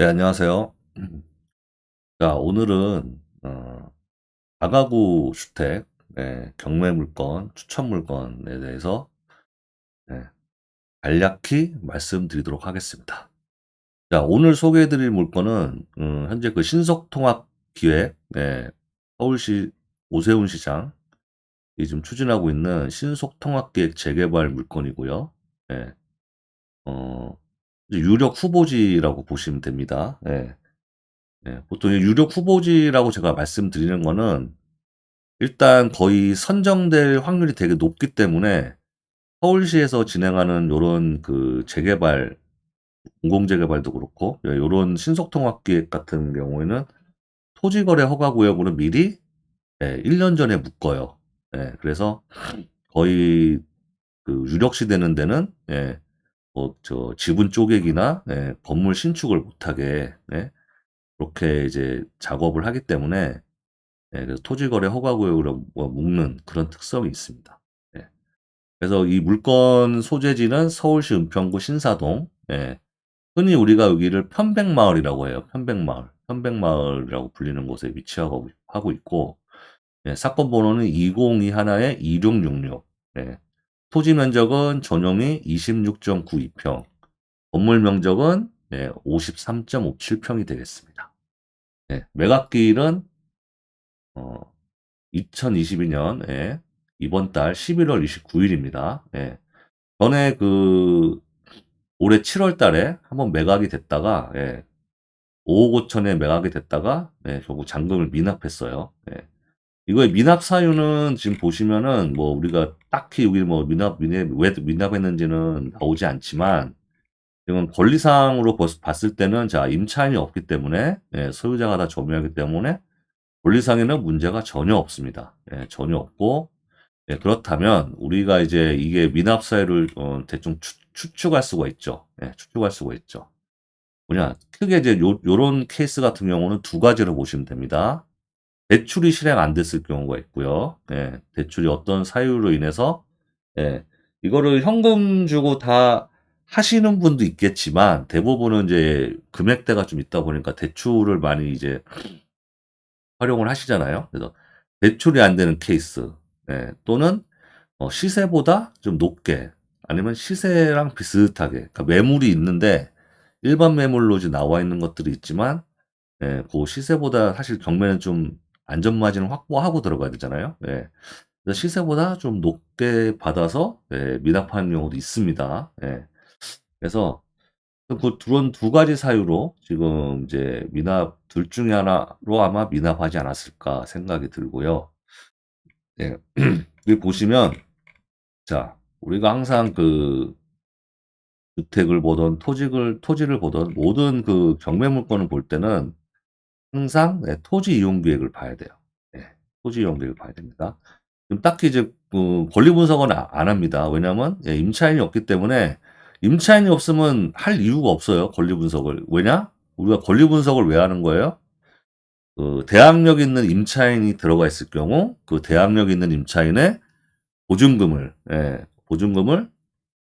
예, 안녕하세요. 자, 오늘은 다가구 주택, 경매 물건, 추천 물건에 대해서 예, 간략히 말씀드리도록 하겠습니다. 자, 오늘 소개해 드릴 물건은 현재 그 신속통합 기획, 서울시 오세훈 시장이 좀 추진하고 있는 신속통합 기획 재개발 물건이고요. 예, 어, 이제 유력 후보지라고 보시면 됩니다. 보통 이 유력 후보지라고 제가 말씀드리는 거는 일단 거의 선정될 확률이 되게 높기 때문에 서울시에서 진행하는 요런 그 재개발, 공공재개발도 그렇고 요런 신속통합기획 같은 경우에는 토지거래 허가구역으로 미리 1년 전에 묶어요. 그래서 거의 그 유력시 되는 데는 뭐 지분 쪼개기나 건물 신축을 못하게 그렇게 이제 작업을 하기 때문에 그래서 토지거래 허가구역으로 묶는 그런 특성이 있습니다. 예. 그래서 이 물건 소재지는 서울시 은평구 신사동, 흔히 우리가 여기를 편백마을이라고 해요. 편백마을. 편백마을이라고 불리는 곳에 위치하고 하고 있고, 사건 번호는 2021의 2666. 토지 면적은 전용이 26.92평, 건물 면적은 53.57평이 되겠습니다. 매각기일은 어 2022년 이번 달 11월 29일입니다. 전에 올해 7월 달에 한번 매각이 됐다가 5억 5천에 매각이 됐다가 결국 잔금을 미납했어요. 이거의 미납 사유는 지금 보시면은 뭐 우리가 딱히 여기 뭐 왜 미납했는지는 나오지 않지만 지금 권리상으로 봤을 때는 자 임차인이 없기 때문에 소유자가 다 점유하기 때문에 권리상에는 문제가 전혀 없습니다. 전혀 없고 그렇다면 우리가 이제 이게 미납 사유를 대충 추측할 수가 있죠. 추측할 수가 있죠. 뭐냐 크게 이제 요런 케이스 같은 경우는 두 가지로 보시면 됩니다. 대출이 실행 안 됐을 경우가 있고요. 대출이 어떤 사유로 인해서 이거를 현금 주고 다 하시는 분도 있겠지만 대부분은 이제 금액대가 좀 있다 보니까 대출을 많이 이제 활용을 하시잖아요. 그래서 대출이 안 되는 케이스 또는 시세보다 좀 높게 아니면 시세랑 비슷하게 그러니까 매물이 있는데 일반 매물로 이제 나와 있는 것들이 있지만 고 시세보다 사실 경매는 좀 안전 마진을 확보하고 들어가야 되잖아요. 그래서 시세보다 좀 높게 받아서 미납하는 경우도 있습니다. 그래서 그런 두 가지 사유로 지금 이제 미납 둘 중에 하나로 아마 미납하지 않았을까 생각이 들고요. 예. 여기 보시면 자 우리가 항상 그 주택을 보든 토지를 보든 모든 그 경매 물건을 볼 때는 항상 토지 이용 계획을 봐야 돼요. 예. 토지 이용 계획을 봐야 됩니다. 그럼 딱히 이제 권리 분석은 안 합니다. 왜냐하면 임차인이 없기 때문에 임차인이 없으면 할 이유가 없어요, 권리 분석을. 왜냐? 우리가 권리 분석을 왜 하는 거예요? 그 대항력 있는 임차인이 들어가 있을 경우 그 대항력 있는 임차인의 보증금을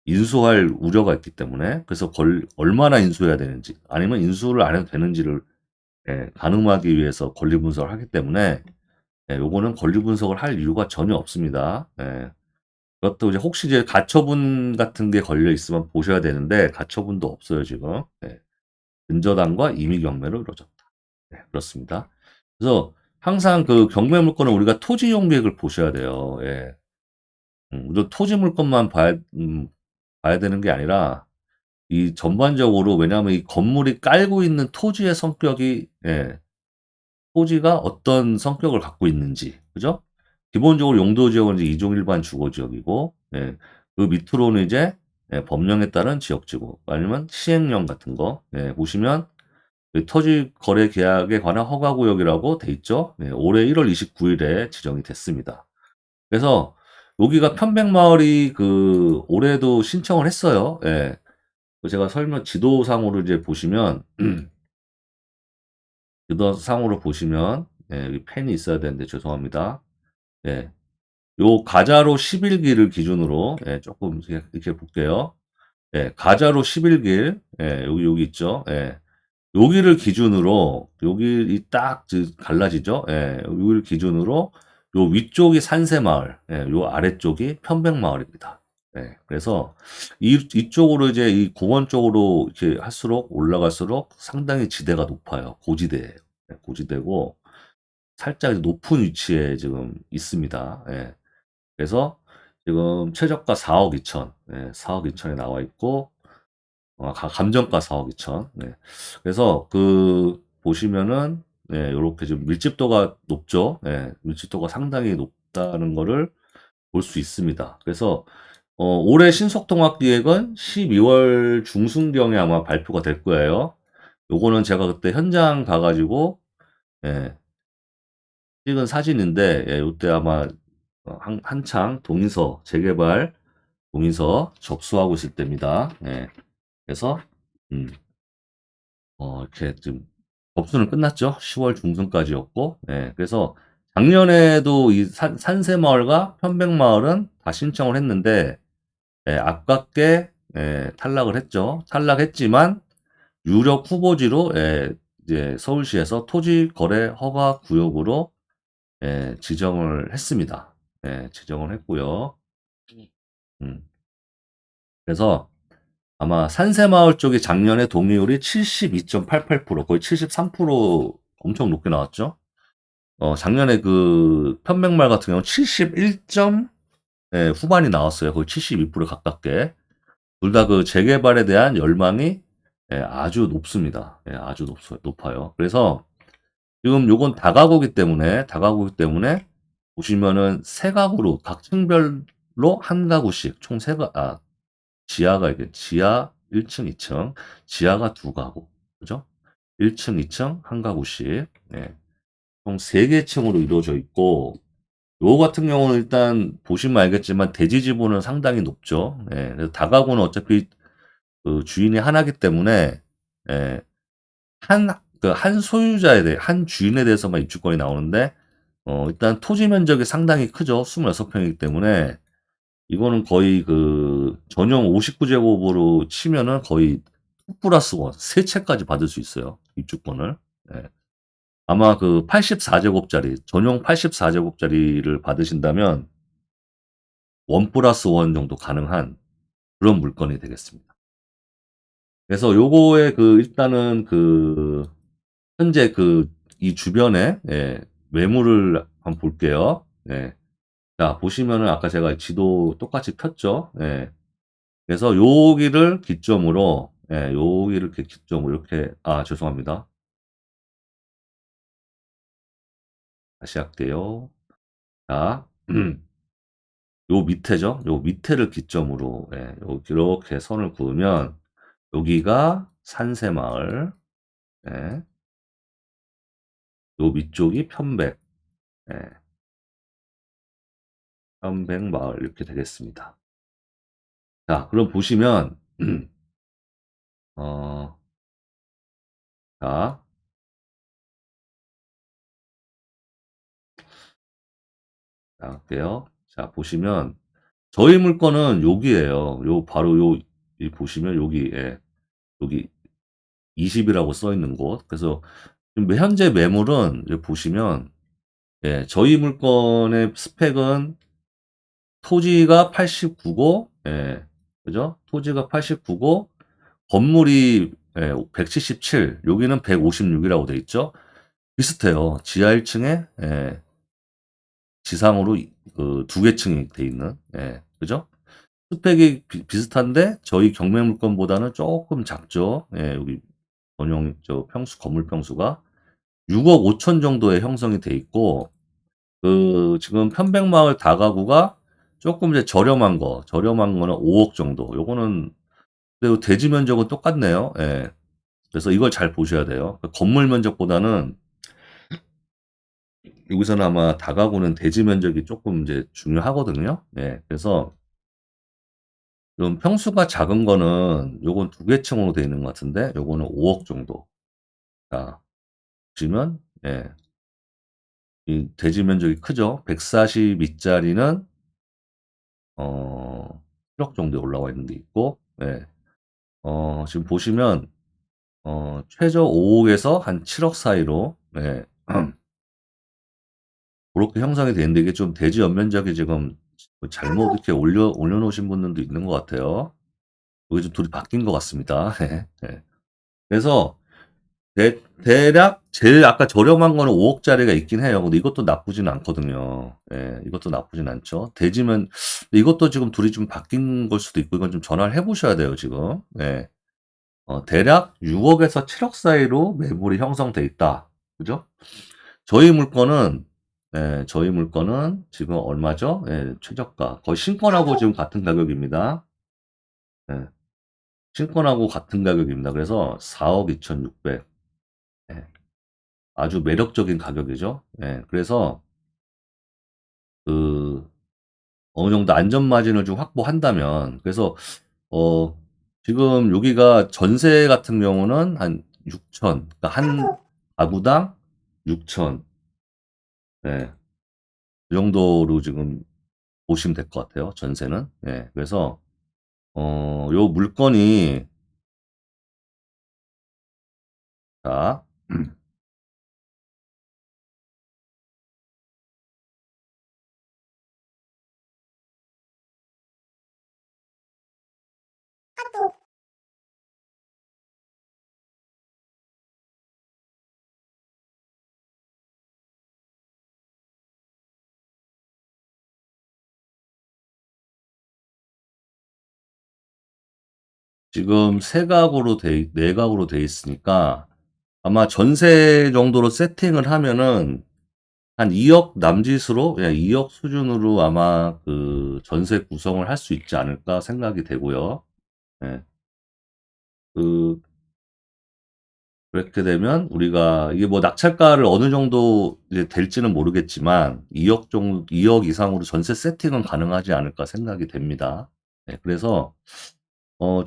인수할 우려가 있기 때문에 그래서 얼마나 인수해야 되는지 아니면 인수를 안 해도 되는지를 가늠하기 위해서 권리 분석을 하기 때문에 요거는 권리 분석을 할 이유가 전혀 없습니다. 그렇다고 이제 혹시 이제 가처분 같은 게 걸려 있으면 보셔야 되는데 가처분도 없어요 지금. 근저당과 임의 경매로 이루어졌다. 그렇습니다. 그래서 항상 그 경매 물건은 우리가 토지 이용 계획을 보셔야 돼요. 우리가 토지 물건만 봐야 되는 게 아니라 이 전반적으로 왜냐하면 이 건물이 깔고 있는 토지의 성격이 토지가 어떤 성격을 갖고 있는지 그죠? 기본적으로 용도 지역은 이제 이종 일반 주거 지역이고 그 밑으로는 이제 법령에 따른 지역지구 아니면 시행령 같은 거 보시면 그 토지 거래 계약에 관한 허가 구역이라고 돼 있죠. 올해 1월 29일에 지정이 됐습니다. 그래서 여기가 편백마을이 그 올해도 신청을 했어요. 그 제가 지도상으로 이제 보시면 지도상으로 보시면 여기 펜이 있어야 되는데 죄송합니다. 예. 요 가자로 10일 길을 기준으로 쪼끔 이렇게 볼게요. 가자로 10일 길 여기 있죠. 여기를 기준으로 여기 딱 갈라지죠. 예. 여기를 기준으로 요 위쪽이 산세마을, 예, 요 아래쪽이 편백마을입니다. 예. 그래서 이쪽으로 이제 이 공원 쪽으로 이렇게 할수록 올라갈수록 상당히 지대가 높아요. 고지대예요. 예, 고지대고 살짝 높은 위치에 지금 있습니다. 예. 그래서 지금 최저가 4억 2천, 예, 4억 2천에 나와 있고, 감정가 4억 2천. 네. 그래서 보시면은, 네, 요렇게 좀 밀집도가 높죠. 네, 밀집도가 상당히 높다는 거를 볼 수 있습니다. 그래서, 올해 신속통합기획은 12월 중순경에 아마 발표가 될 거예요. 요거는 제가 그때 현장 가가지고, 예, 찍은 사진인데, 예, 요때 아마 한창 재개발 동의서 접수하고 있을 때입니다. 예. 그래서 음, 이렇게 좀 접수는 끝났죠. 10월 중순까지였고, 예. 그래서 작년에도 이 산세마을과 편백마을은 다 신청을 했는데, 예, 아깝게 예, 탈락을 했죠. 탈락했지만 유력 후보지로 예, 이제 서울시에서 토지거래 허가 구역으로 예, 지정을 했습니다. 예, 지정을 했고요. 음, 그래서 아마 산세마을 쪽이 작년에 동의율이 72.88%, 거의 73%, 엄청 높게 나왔죠. 작년에 편백마을 같은 경우는 71점 예, 후반이 나왔어요. 거의 72% 가깝게. 둘 다 재개발에 대한 열망이 예, 아주 높습니다. 예, 아주 높아요. 그래서 지금 요건 다가구기 때문에 보시면은 세 가구로 각 층별로 한 가구씩 총 지하가 이게 지하 1층, 2층, 지하가 두 가구, 그죠? 1층, 2층 한 가구씩, 예, 총 3개 층으로 이루어져 있고, 요거 같은 경우는 일단 보시면 알겠지만 대지 지분은 상당히 높죠. 예, 그래서 다가구는 어차피 주인이 하나기 때문에, 예, 한 소유자에 대해, 한 주인에 대해서만 입주권이 나오는데, 일단 토지 면적이 상당히 크죠. 26평이기 때문에, 이거는 거의 전용 59제곱으로 치면은 거의 2 플러스 1, 세 채까지 받을 수 있어요. 입주권을. 예. 아마 84제곱짜리, 전용 84제곱짜리를 받으신다면 1 플러스 1 정도 가능한 그런 물건이 되겠습니다. 그래서 요거에 일단은 현재 이 주변에, 예, 매물을 한번 볼게요. 예. 자, 보시면은 아까 제가 지도 똑같이 폈죠. 예. 그래서 여기를 기점으로, 예, 여기를 이렇게 기점으로 이렇게, 죄송합니다. 다시 할게요. 자, 요 밑에죠. 요 밑에를 기점으로, 예, 이렇게 선을 그으면 여기가 산세마을, 예, 요 위쪽이 예, 편백마을 이렇게 되겠습니다. 자, 그럼 보시면 어, 자, 할게요. 자, 보시면 저희 물건은 여기에요. 바로 이 보시면 여기, 예, 여기 20이라고 써 있는 곳. 그래서 지금 현재 매물은 여기 보시면, 예, 저희 물건의 스펙은 토지가 89고, 예, 그죠? 토지가 89고, 건물이 예, 177, 여기는 156이라고 돼 있죠? 비슷해요. 지하 1층에, 예, 지상으로 두 개 층이 돼 있는, 예, 그죠? 스펙이 비슷한데 저희 경매 물건보다는 조금 작죠. 예, 여기 전용 건물 평수가 6억 5천 정도에 형성이 돼 있고, 지금 편백마을 다가구가 조금 이제 저렴한 거는 5억 정도. 요거는 그리고 대지 면적은 똑같네요. 예. 그래서 이걸 잘 보셔야 돼요. 건물 면적보다는 여기서는 아마 다가구는 대지 면적이 조금 이제 중요하거든요. 예. 그래서 좀 평수가 작은 거는 요건 두 개 층으로 되어 있는 것 같은데 요거는 5억 정도. 자, 보시면 예. 이 대지 면적이 크죠. 142짜리는 1억 정도에 올라와 있는 게 있고, 예. 지금 보시면 최저 5 억에서 한 7억 사이로 네. 고렇게 형성이 되는데 이게 좀 대지 연면적이 지금 뭐 잘못 이렇게 올려 놓으신 분들도 있는 것 같아요. 여기 좀 둘이 바뀐 것 같습니다. 예. 예. 그래서 대략 제일 아까 저렴한 거는 5 억짜리가 있긴 해요. 근데 이것도 나쁘진 않거든요. 예. 이것도 나쁘진 않죠. 대지면 근데 이것도 지금 둘이 좀 바뀐 걸 수도 있고 이건 좀 전화를 해 보셔야 돼요 지금. 예. 대략 6 억에서 7억 사이로 매물이 형성돼 있다. 그죠? 저희 물건은 저희 물건은 지금 얼마죠? 예 최저가. 거의 신권하고 지금 같은 가격입니다. 예. 신권하고 같은 가격입니다. 그래서 4억 2,600 예. 아주 매력적인 가격이죠. 예. 그래서 그 어느 정도 안전 마진을 좀 확보한다면 그래서 어 지금 여기가 전세 같은 경우는 한 6천 그러니까 한 가구당 6천 예. 그 정도로 지금 보시면 될 것 같아요 전세는. 예. 그래서 요 물건이 자 지금 3 가구로 돼 4 가구로 돼 있으니까 아마 전세 정도로 세팅을 하면은 한 2억 남짓으로 예 2억 수준으로 아마 그 전세 구성을 할 수 있지 않을까 생각이 되고요. 예. 그 그렇게 되면 우리가 이게 뭐 낙찰가를 어느 정도 이제 될지는 모르겠지만 2억 이상으로 전세 세팅은 가능하지 않을까 생각이 됩니다. 예 그래서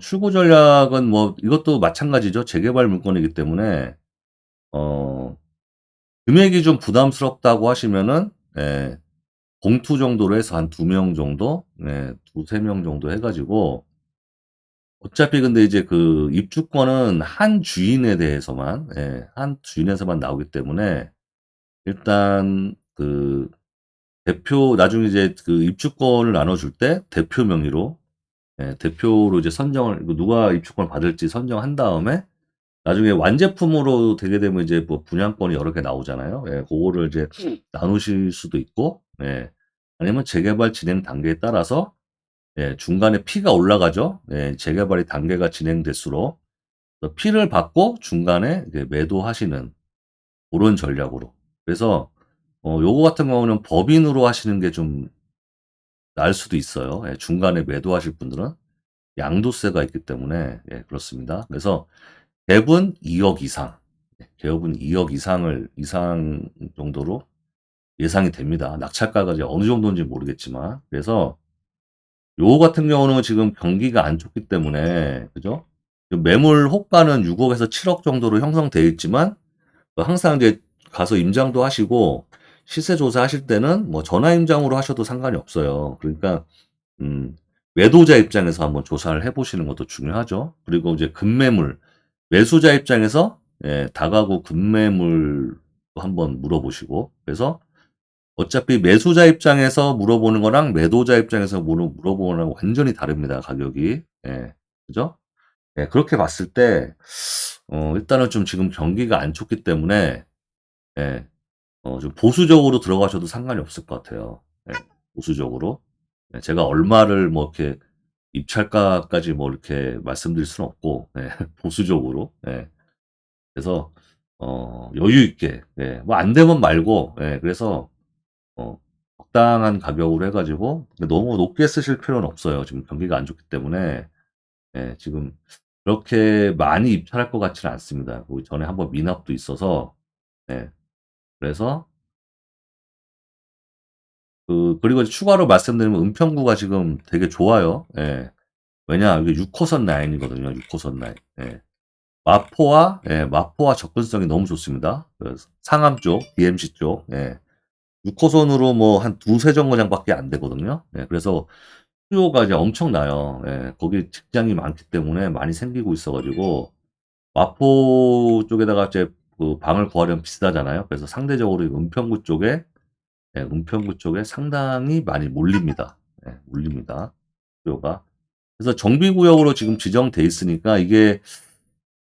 출구 전략은 뭐 이것도 마찬가지죠. 재개발 물건이기 때문에 어 금액이 좀 부담스럽다고 하시면은 예 봉투 정도로 해서 한 2명 정도 네 2-3명 정도 해 가지고 어차피 근데 이제 그 입주권은 한 주인에 대해서만 한 주인에서만 나오기 때문에 일단 그 대표 나중에 이제 그 입주권을 나눠 줄 때 대표 명의로 대표로 이제 선정을 그 누가 입주권을 받을지 선정한 다음에 나중에 완제품으로 되게 되면 이제 뭐 분양권이 여러 개 나오잖아요. 예 고거를 이제 나누실 수도 있고 아니면 재개발 진행 단계에 따라서 중간에 피가 올라가죠. 재개발이 단계가 진행될수록 피를 받고 중간에 이제 매도하시는 고런 전략으로. 그래서 요거 같은 경우는 법인으로 하시는 게 좀 나을 수도 있어요. 중간에 매도하실 분들은 양도세가 있기 때문에 그렇습니다. 그래서 갭은 2억 이상 갭은 2억 이상을 이상 정도로 예상이 됩니다. 낙찰가가 이제 어느 정도인지 모르겠지만. 그래서 요거 같은 경우는 지금 경기가 안 좋기 때문에 그죠? 그 매물 호가는 6 억에서 7억 정도로 형성되어 있지만 항상 이제 가서 임장도 하시고 시세 조사하실 때는 뭐 전화 임장으로 하셔도 상관이 없어요. 그러니까 음 매도자 입장에서 한번 조사를 해 보시는 것도 중요하죠. 그리고 이제 급매물 매수자 입장에서 다가구 급매물도 한번 물어보시고 그래서 어차피 매수자 입장에서 물어보는 거랑 매도자 입장에서 물어보는 거랑 완전히 다릅니다, 가격이. 그죠? 그렇게 봤을 때 일단은 좀 지금 경기가 안 좋기 때문에 예 좀 보수적으로 들어가셔도 상관이 없을 것 같아요. 보수적으로. 제가 얼마를 뭐 이렇게 입찰가까지 뭐 이렇게 말씀드릴 수는 없고 보수적으로. 그래서 여유 있게 뭐 안 되면 말고 그래서 어 적당한 가격으로 해 가지고 너무 높게 쓰실 필요는 없어요. 지금 경기가 안 좋기 때문에 지금 그렇게 많이 입찰할 것 같지는 않습니다. 그 전에 한번 미납도 있어서 예 그래서 그리고 이제 추가로 말씀드리면 은평구가 지금 되게 좋아요. 왜냐 이게 6 호선 라인이거든요, 6 호선 라인. 마포와 접근성이 너무 좋습니다. 그 상암 쪽, DMC 쪽 6 호선으로 뭐 한 2-3 정거장밖에 안 되거든요. 그래서 수요가 이제 엄청나요. 거기 직장이 많기 때문에 많이 생기고 있어 가지고 마포 쪽에다가 이제 그 방을 구하려면 비싸잖아요. 그래서 상대적으로 이 은평구 쪽에 상당히 많이 몰립니다. 예 몰립니다, 수요가. 그래서 정비구역으로 지금 지정돼 있으니까 이게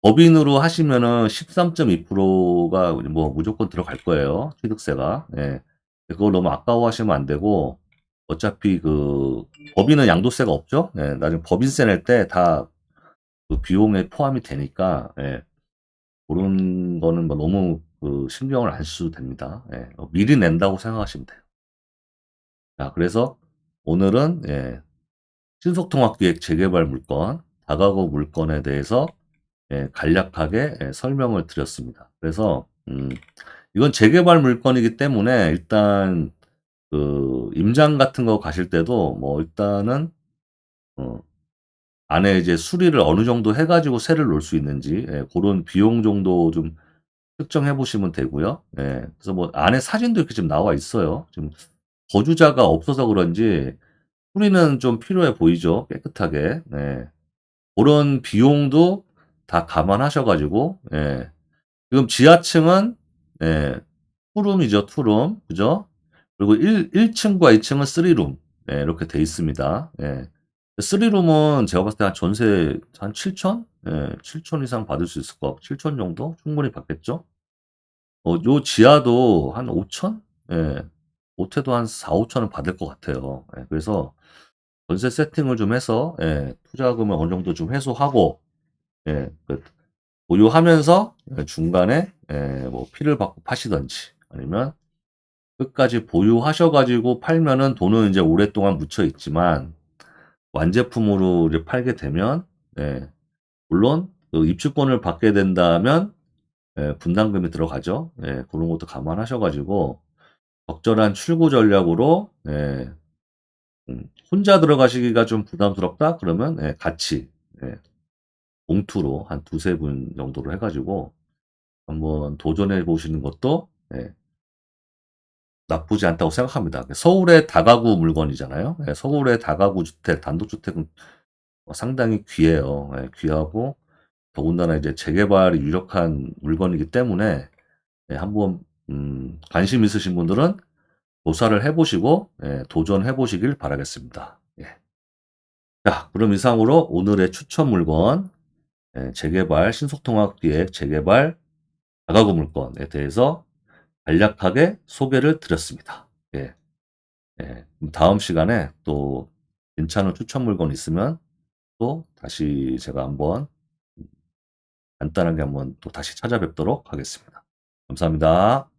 법인으로 하시면은 13.2%가 뭐 무조건 들어갈 거예요, 취득세가. 예. 그거 너무 아까워하시면 안 되고 어차피 그 법인은 양도세가 없죠. 예. 나중에 법인세 낼 때 다 그 비용에 포함이 되니까 예. 고런 거는 뭐 너무 그 신경을 안 쓰셔도 됩니다. 예. 미리 낸다고 생각하시면 돼요. 자 그래서 오늘은 신속통합기획 재개발 물건, 다가구 물건에 대해서 간략하게 설명을 드렸습니다. 그래서 이건 재개발 물건이기 때문에 일단 그 임장 같은 거 가실 때도 뭐 일단은 어 안에 이제 수리를 어느 정도 해 가지고 새를 놓을 수 있는지 고런 비용 정도 좀 측정해 보시면 되고요. 그래서 뭐 안에 사진도 이렇게 지금 나와 있어요. 지금 거주자가 없어서 그런지 수리는 좀 필요해 보이죠, 깨끗하게. 네. 고런 비용도 다 감안하셔 가지고 지금 지하층은 투룸이죠, 투룸. 그죠? 그리고 1 층과 2 층은 3룸 이렇게 돼 있습니다. 3룸은 제가 봤을 때 한 전세 한 7,000? 7,000 이상 받을 수 있을 것 같고 7,000 정도 충분히 받겠죠? 요 지하도 한 5,000? 못해도 한 4-5,000은 받을 것 같아요. 그래서 전세 세팅을 좀 해서 투자금을 어느 정도 좀 해소하고 그 보유하면서 중간에 뭐 피를 받고 파시든지 아니면 끝까지 보유하셔 가지고 팔면은 돈은 인제 오랫동안 묻혀 있지만 완제품으로 이제 팔게 되면 물론 그 입주권을 받게 된다면 분담금이 들어가죠. 고런 것도 감안하셔 가지고 적절한 출구 전략으로 혼자 들어가시기가 좀 부담스럽다 그러면 같이 예 봉투로 한 2-3분 정도로 해 가지고 한번 도전해 보시는 것도 나쁘지 않다고 생각합니다. 서울의 다가구 물건이잖아요. 서울의 다가구 주택, 단독주택은 상당히 귀해요. 귀하고 더군다나 이제 재개발이 유력한 물건이기 때문에 한번 관심 있으신 분들은 조사를 해 보시고 도전해 보시길 바라겠습니다. 자 그럼 이상으로 오늘의 추천 물건 재개발 신속통합기획 재개발 다가구 물건에 대해서 간략하게 소개를 드렸습니다. 예. 그럼 다음 시간에 또 괜찮은 추천 물건 있으면 또 다시 제가 한번 간단하게 한번 또 다시 찾아뵙도록 하겠습니다. 감사합니다.